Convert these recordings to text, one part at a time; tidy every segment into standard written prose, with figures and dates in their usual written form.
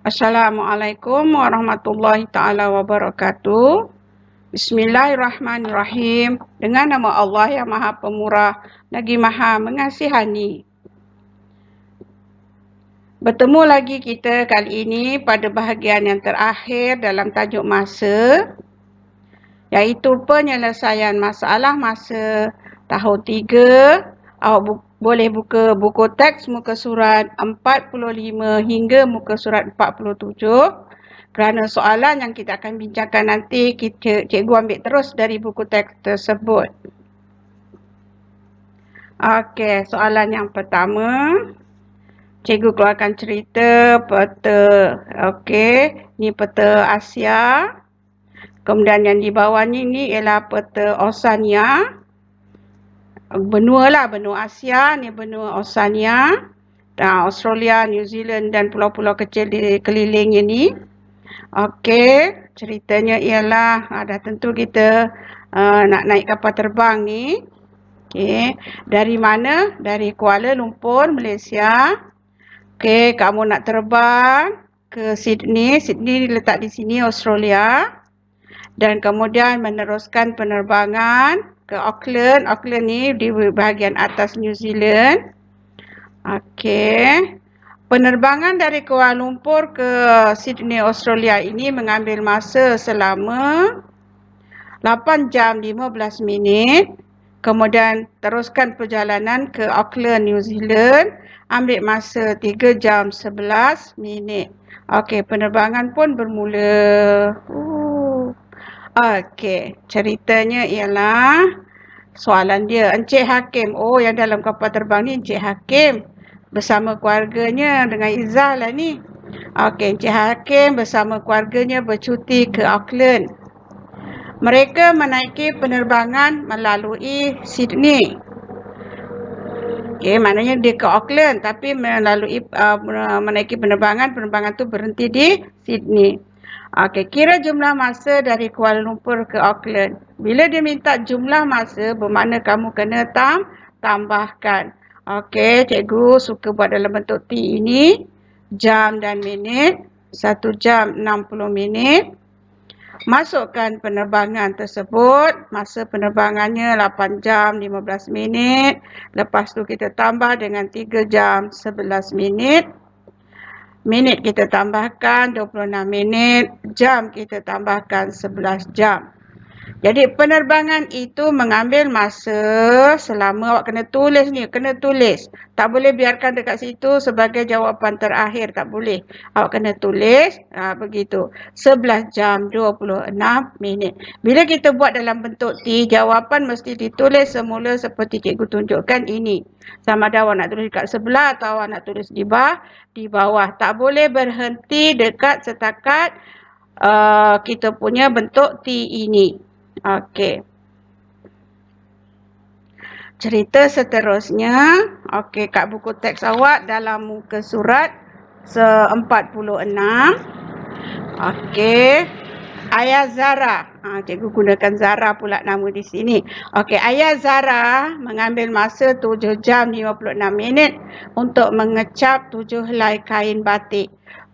Assalamualaikum warahmatullahi ta'ala wabarakatuh. Bismillahirrahmanirrahim. Dengan nama Allah yang Maha Pemurah lagi Maha Mengasihani. Bertemu lagi kita kali ini pada bahagian yang terakhir dalam tajuk masa, iaitu penyelesaian masalah masa tahun 3. Awak boleh buka buku teks muka surat 45 hingga muka surat 47. Kerana soalan yang kita akan bincangkan nanti, cikgu ambil terus dari buku teks tersebut. Okey, soalan yang pertama. Cikgu keluarkan cerita peta. Okey, ni peta Asia. Kemudian yang di bawah ni ialah peta Oceania. Benua lah, benua Asia, ni benua Oceania. Australia, New Zealand dan pulau-pulau kecil di kelilingnya ni. Okey, ceritanya ialah dah tentu kita nak naik kapal terbang ni. Okey, dari mana? Dari Kuala Lumpur, Malaysia. Okey, kamu nak terbang ke Sydney. Sydney letak di sini, Australia. Dan kemudian meneruskan penerbangan ke Auckland. Auckland ni di bahagian atas New Zealand. Okey. Penerbangan dari Kuala Lumpur ke Sydney, Australia ini mengambil masa selama 8 jam 15 minit. Kemudian teruskan perjalanan ke Auckland, New Zealand. Ambil masa 3 jam 11 minit. Okey, penerbangan pun bermula. Okey, ceritanya ialah soalan dia. Encik Hakim. Oh, yang dalam kapal terbang ni Encik Hakim. Bersama keluarganya dengan Izzah lah ni. Okey, Encik Hakim bersama keluarganya bercuti ke Auckland. Mereka menaiki penerbangan melalui Sydney. Okey, maknanya dia ke Auckland tapi melalui menaiki penerbangan tu berhenti di Sydney. Okey, kira jumlah masa dari Kuala Lumpur ke Auckland. Bila dia minta jumlah masa, bermakna kamu kena tambahkan. Okey, cikgu suka buat dalam bentuk T ini. Jam dan minit. 1 jam 60 minit. Masukkan penerbangan tersebut. Masa penerbangannya 8 jam 15 minit. Lepas tu kita tambah dengan 3 jam 11 minit. Minit kita tambahkan 26 minit. Jam kita tambahkan 11 jam. Jadi penerbangan itu mengambil masa selama awak kena tulis ni. Kena tulis. Tak boleh biarkan dekat situ sebagai jawapan terakhir. Tak boleh. Awak kena tulis. Begitu. 11 jam 26 minit. Bila kita buat dalam bentuk T, jawapan mesti ditulis semula seperti cikgu tunjukkan ini. Sama ada awak nak tulis dekat sebelah atau awak nak tulis di bawah. Tak boleh berhenti dekat setakat kita punya bentuk T ini. Okey. Cerita seterusnya. Okey, kat buku teks awak dalam muka surat 46. Okey. Ayah Zara. Cikgu gunakan Zara pula nama di sini. Okey, Ayah Zara mengambil masa 7 jam 56 minit untuk mengecap 7 helai kain batik.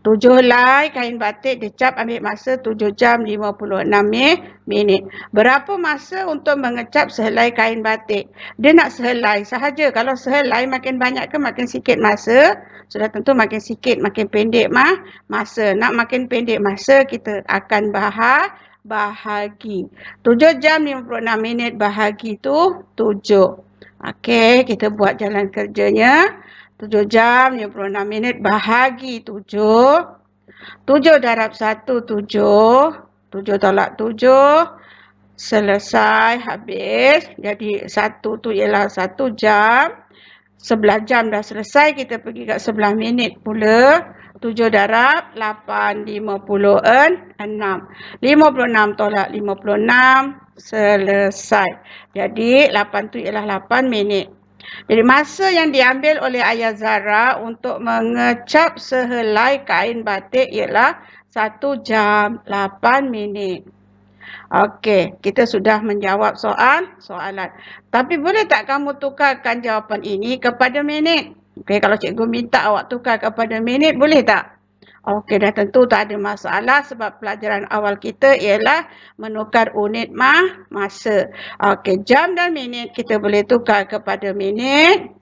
7 helai kain batik dicap ambil masa 7 jam 56 minit. Berapa masa untuk mengecap sehelai kain batik? Dia nak sehelai sahaja. Kalau sehelai makin banyak ke makin sikit masa? Sudah tentu makin sikit, makin pendek masa. Nak makin pendek masa, kita akan bahagi. 7 jam 56 minit bahagi tu 7. Okey, kita buat jalan kerjanya. 7 jam 56 minit bahagi 7. 7 darab 1, 7. 7 tolak 7. Selesai, habis. Jadi 1 tu ialah 1 jam. 11 jam dah selesai. Kita pergi kat 11 minit pula. 7 darab 8, 56. 56 tolak 56. Selesai. Jadi 8 tu ialah 8 minit. Jadi masa yang diambil oleh Ayah Zara untuk mengecap sehelai kain batik ialah 1 jam 8 minit. Okey, kita sudah menjawab soalan. Tapi boleh tak kamu tukarkan jawapan ini kepada minit? Okey, kalau cikgu minta awak tukar kepada minit, boleh tak? Okey, dah tentu tak ada masalah sebab pelajaran awal kita ialah menukar unit masa. Okey, jam dan minit kita boleh tukar kepada minit.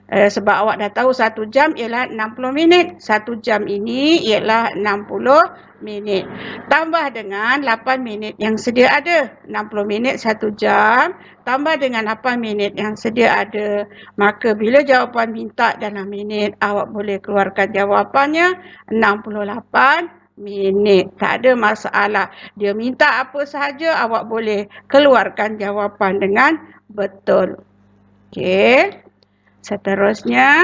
Sebab awak dah tahu 1 jam ialah 60 minit. 1 jam ini ialah 60 minit. Tambah dengan 8 minit yang sedia ada. 60 minit 1 jam. Tambah dengan 8 minit yang sedia ada. Maka bila jawapan minta dalam minit, awak boleh keluarkan jawapannya 68 minit. Tak ada masalah. Dia minta apa sahaja, awak boleh keluarkan jawapan dengan betul. Okey. Seterusnya,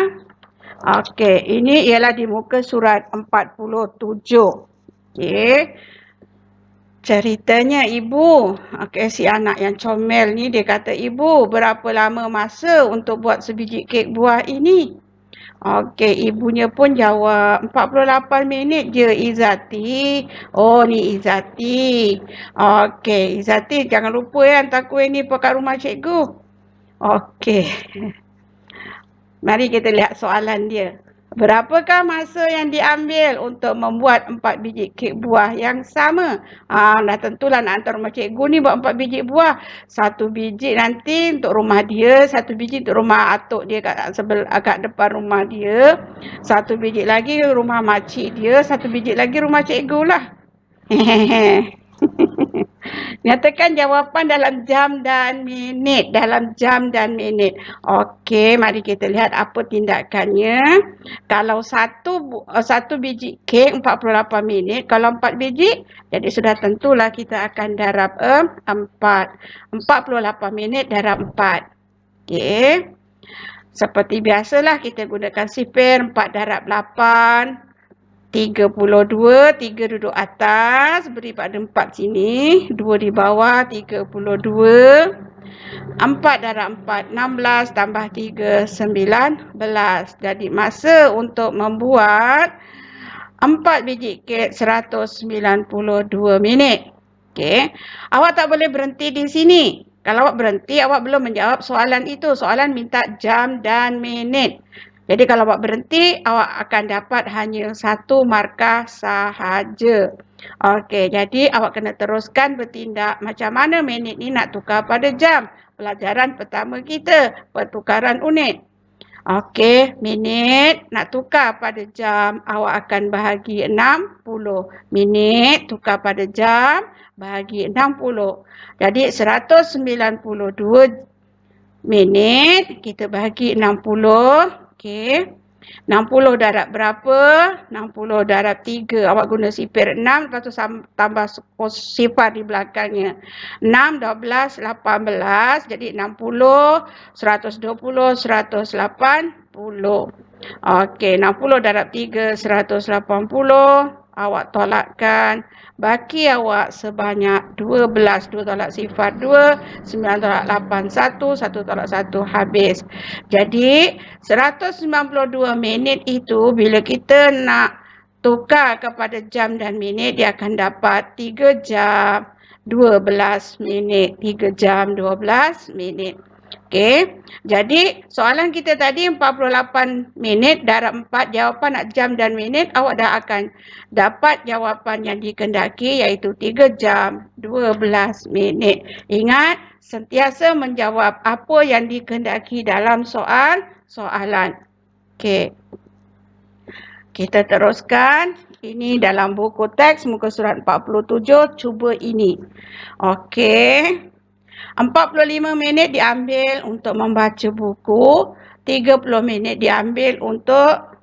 okey, ini ialah di muka surat 47. Okey. Ceritanya ibu, okey, si anak yang comel ni dia kata, "Ibu, berapa lama masa untuk buat sebiji kek buah ini?" Okey, ibunya pun jawab, 48 minit je Izzati. Oh, ni Izzati. Okey, Izzati jangan lupa ya hantar kuih ni kat rumah cikgu. Okey. Mari kita lihat soalan dia. Berapakah masa yang diambil untuk membuat 4 biji kek buah yang sama? Dah tentulah nak hantar rumah cikgu ni buat 4 biji buah. 1 biji nanti untuk rumah dia, 1 biji untuk rumah atuk dia kat depan rumah dia. 1 biji lagi rumah makcik dia, 1 biji lagi rumah cikgu lah. Hehehe. Nyatakan jawapan dalam jam dan minit. Dalam jam dan minit. Okey, mari kita lihat apa tindakannya. Kalau satu biji kek 48 minit. Kalau 4 biji, jadi sudah tentulah kita akan darab 4. 48 minit darab 4. Okey. Seperti biasalah kita gunakan sifir. 4 darab 8. 32, 3 duduk atas, beri pada 4 sini, 2 di bawah, 32. 4 darab 4, 16, tambah 3, 19. Jadi masa untuk membuat 4 biji kek 192 minit. Okey. Awak tak boleh berhenti di sini. Kalau awak berhenti, awak belum menjawab soalan itu. Soalan minta jam dan minit. Jadi kalau awak berhenti, awak akan dapat hanya 1 markah sahaja. Okey, jadi awak kena teruskan bertindak macam mana minit ni nak tukar pada jam. Pelajaran pertama kita, pertukaran unit. Okey, minit nak tukar pada jam, awak akan bahagi 60. Minit tukar pada jam, bahagi 60. Jadi 192 minit, kita bahagi 60. Okey. 60 darab berapa? 60 darab 3. Awak guna sifir 6, lepas tu tambah sifar di belakangnya. 6, 12, 18. Jadi 60, 120, 180. Okey, 60 darab 3, 180. Awak tolakkan. Baki awak sebanyak 12. 2 tolak sifar 2. 9 tolak 8, 1. 1 tolak 1 habis. Jadi 192 minit itu bila kita nak tukar kepada jam dan minit, dia akan dapat 3 jam 12 minit. 3 jam 12 minit. Okey. Jadi soalan kita tadi 48 minit darab 4, jawapan nak jam dan minit, awak dah akan dapat jawapan yang dikehendaki iaitu 3 jam 12 minit. Ingat, sentiasa menjawab apa yang dikehendaki dalam soalan. Okey. Kita teruskan. Ini dalam buku teks muka surat 47, cuba ini. Okey. 45 minit diambil untuk membaca buku, 30 minit diambil untuk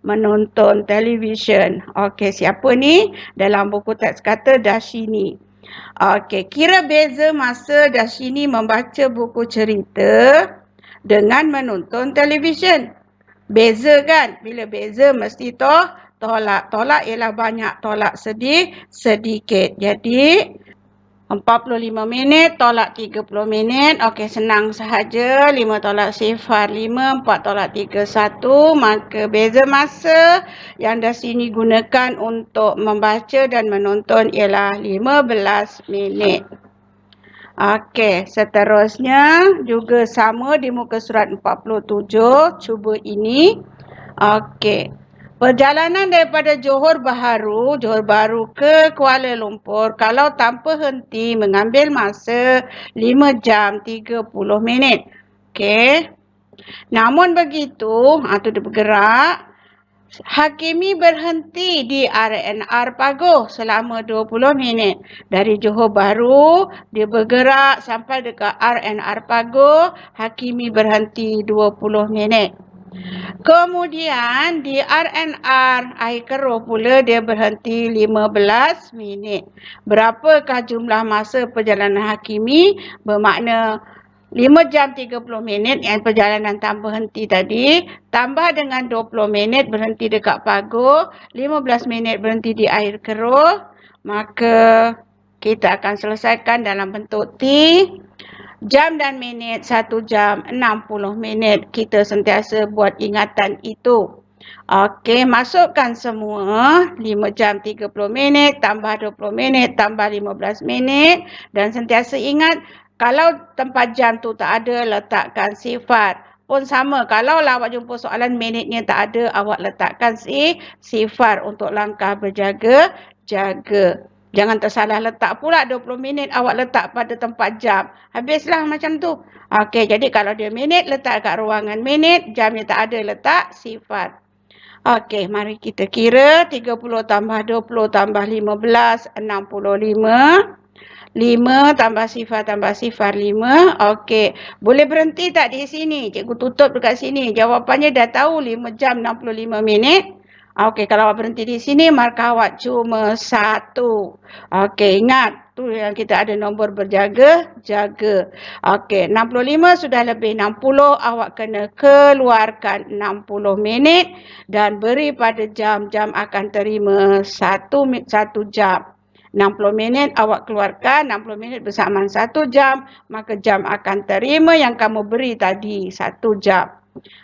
menonton televisyen. Okey, siapa ni? Dalam buku teks kata Dashini. Okey, kira beza masa Dashini membaca buku cerita dengan menonton televisyen. Beza kan? Bila beza mesti tolak. Tolak ialah banyak, tolak sedikit. Jadi 45 minit tolak 30 minit. Okey, senang sahaja. 5 tolak sifar 5, 4 tolak 3, 1. Maka beza masa yang dah sini gunakan untuk membaca dan menonton ialah 15 minit. Okey, seterusnya juga sama di muka surat 47. Cuba ini. Okey. Perjalanan daripada Johor Bahru ke Kuala Lumpur kalau tanpa henti mengambil masa 5 jam 30 minit. Okey. Namun begitu, tu dia bergerak. Hakimi berhenti di RNR Pagoh selama 20 minit. Dari Johor Bahru, dia bergerak sampai dekat RNR Pagoh. Hakimi berhenti 20 minit. Kemudian di RNR Air Keruh pula dia berhenti 15 minit. Berapakah jumlah masa perjalanan Hakimi? Bermakna 5 jam 30 minit yang perjalanan tanpa henti tadi, tambah dengan 20 minit berhenti dekat Pagoh, 15 minit berhenti di Air Keruh, maka kita akan selesaikan dalam bentuk T. Jam dan minit 1 jam 60 minit. Kita sentiasa buat ingatan itu. Okey, masukkan semua 5 jam 30 minit, tambah 20 minit, tambah 15 minit. Dan sentiasa ingat, kalau tempat jam tu tak ada, letakkan sifar. Pun sama, kalau awak jumpa soalan minitnya tak ada, awak letakkan sifar untuk langkah berjaga-jaga. Jangan tersalah letak pula 20 minit awak letak pada tempat jam. Habislah macam tu. Okey, jadi kalau dia minit, letak kat ruangan minit. Jamnya tak ada, letak sifar. Okey, mari kita kira. 30 tambah 20 tambah 15, 65. 5 tambah sifar 5. Okey, boleh berhenti tak di sini? Cikgu tutup dekat sini. Jawapannya dah tahu 5 jam 65 minit. Okey, kalau awak berhenti di sini, markah awak cuma 1. Okey, ingat. Tu yang kita ada nombor berjaga-jaga. Okey, 65 sudah lebih 60. Awak kena keluarkan 60 minit. Dan beri pada jam. Jam akan terima 1 jam. 60 minit awak keluarkan, 60 minit bersamaan 1 jam, maka jam akan terima yang kamu beri tadi 1 jam.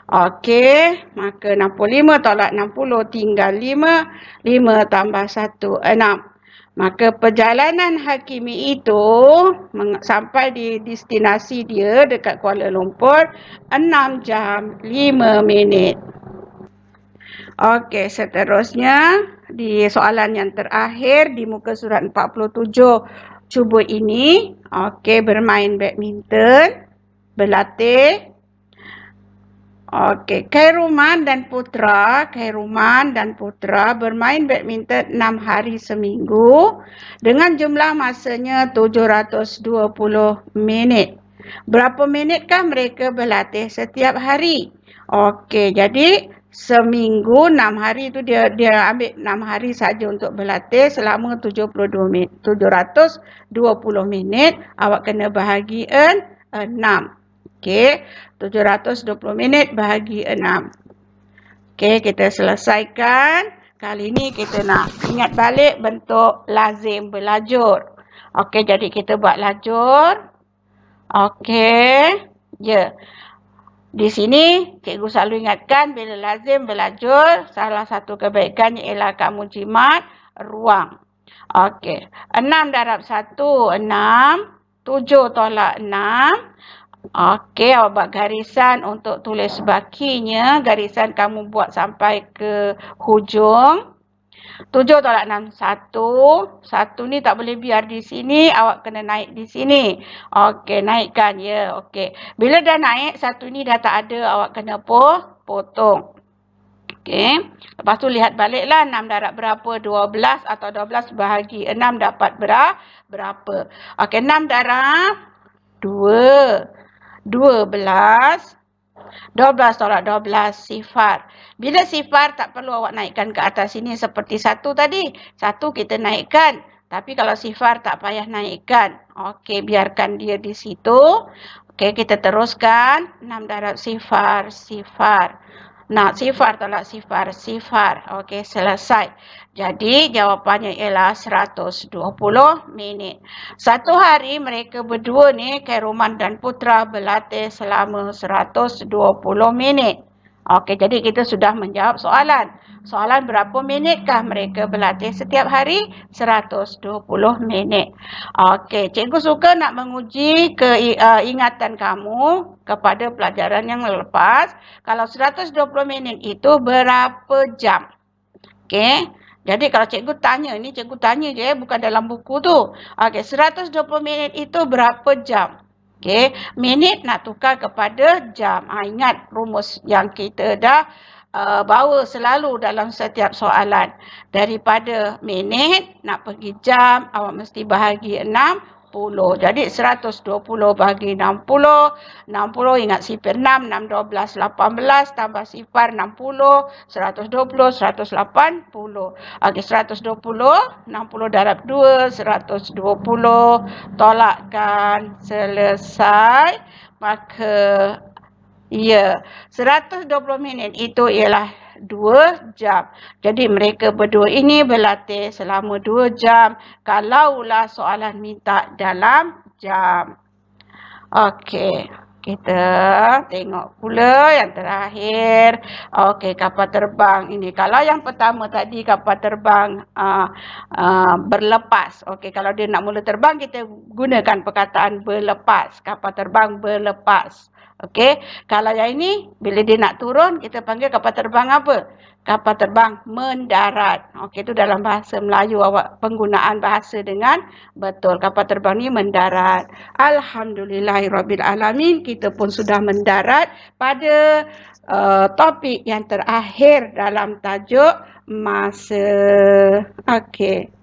Okey, maka 65 tolak 60 tinggal 5, 5 tambah 1, 6. Maka perjalanan Hakimi itu sampai di destinasi dia dekat Kuala Lumpur 6 jam 5 minit. Okey, seterusnya di soalan yang terakhir di muka surat 47 cuba ini. Okey, bermain badminton, berlatih. Okey, Khairuman dan Putra bermain badminton 6 hari seminggu dengan jumlah masanya 720 minit. Berapa minitkah mereka berlatih setiap hari? Okey, jadi seminggu 6 hari itu dia ambil 6 hari saja untuk berlatih selama 720 minit. Awak kena bahagi 6. Okey, 720 minit bahagi 6. Okey, kita selesaikan. Kali ini kita nak ingat balik bentuk lazim berlajur. Okey, jadi kita buat lajur. Okey, ya. Di sini cikgu selalu ingatkan bila lazim berlajur, salah satu kebaikannya ialah kamu jimat ruang. Okey, 6 darab 1, 6. 7 tolak 6. Okey, awak buat garisan untuk tulis bakinya. Garisan kamu buat sampai ke hujung. 7 tolak 6, 1. 1 ni tak boleh biar di sini. Awak kena naik di sini. Okey, naikkan ya. Okey. Bila dah naik, 1 ni dah tak ada. Awak kena potong. Okey. Lepas tu lihat baliklah 6 darab berapa? 12 atau 12 bahagi 6 dapat berapa? Okey, 6 darab 2. 12. 12 tolak 12 sifar. Bila sifar tak perlu awak naikkan ke atas sini seperti 1 tadi. 1 kita naikkan. Tapi kalau sifar tak payah naikkan. Okey, biarkan dia di situ. Okey, kita teruskan. 6 darab sifar. Nak sifar tolak sifar. Okey, selesai. Jadi jawapannya ialah 120 minit. Satu hari mereka berdua ni, Khairuman dan Putra berlatih selama 120 minit. Okey, jadi kita sudah menjawab soalan. Soalan berapa minitkah mereka berlatih setiap hari? 120 minit. Okey, cikgu suka nak menguji keingatan kamu kepada pelajaran yang lepas. Kalau 120 minit itu berapa jam? Okey. Jadi kalau cikgu tanya, ni cikgu tanya je bukan dalam buku tu. Okey, 120 minit itu berapa jam? Okey, minit nak tukar kepada jam. Ingat rumus yang kita dah bawa selalu dalam setiap soalan. Daripada minit nak pergi jam, awak mesti bahagi 60. Jadi 120 bahagi 60. 60 ingat sifar 6, 6, 12, 18 tambah sifar 60, 120, 180. Okey, 120, 60 darab 2, 120. Tolakkan, selesai. Maka, ya, 120 minit itu ialah 2 jam. Jadi mereka berdua ini berlatih selama 2 jam. Kalaulah soalan minta dalam jam. Okey, kita tengok pula yang terakhir. Okey, kapal terbang ini. Kalau yang pertama tadi kapal terbang berlepas. Okey, kalau dia nak mula terbang, kita gunakan perkataan berlepas. Kapal terbang berlepas. Okey, kalau yang ini, bila dia nak turun, kita panggil kapal terbang apa? Kapal terbang mendarat. Okey, itu dalam bahasa Melayu, awak penggunaan bahasa dengan betul. Kapal terbang ni mendarat. Alhamdulillahirrabbilalamin, kita pun sudah mendarat pada topik yang terakhir dalam tajuk masa. Okey.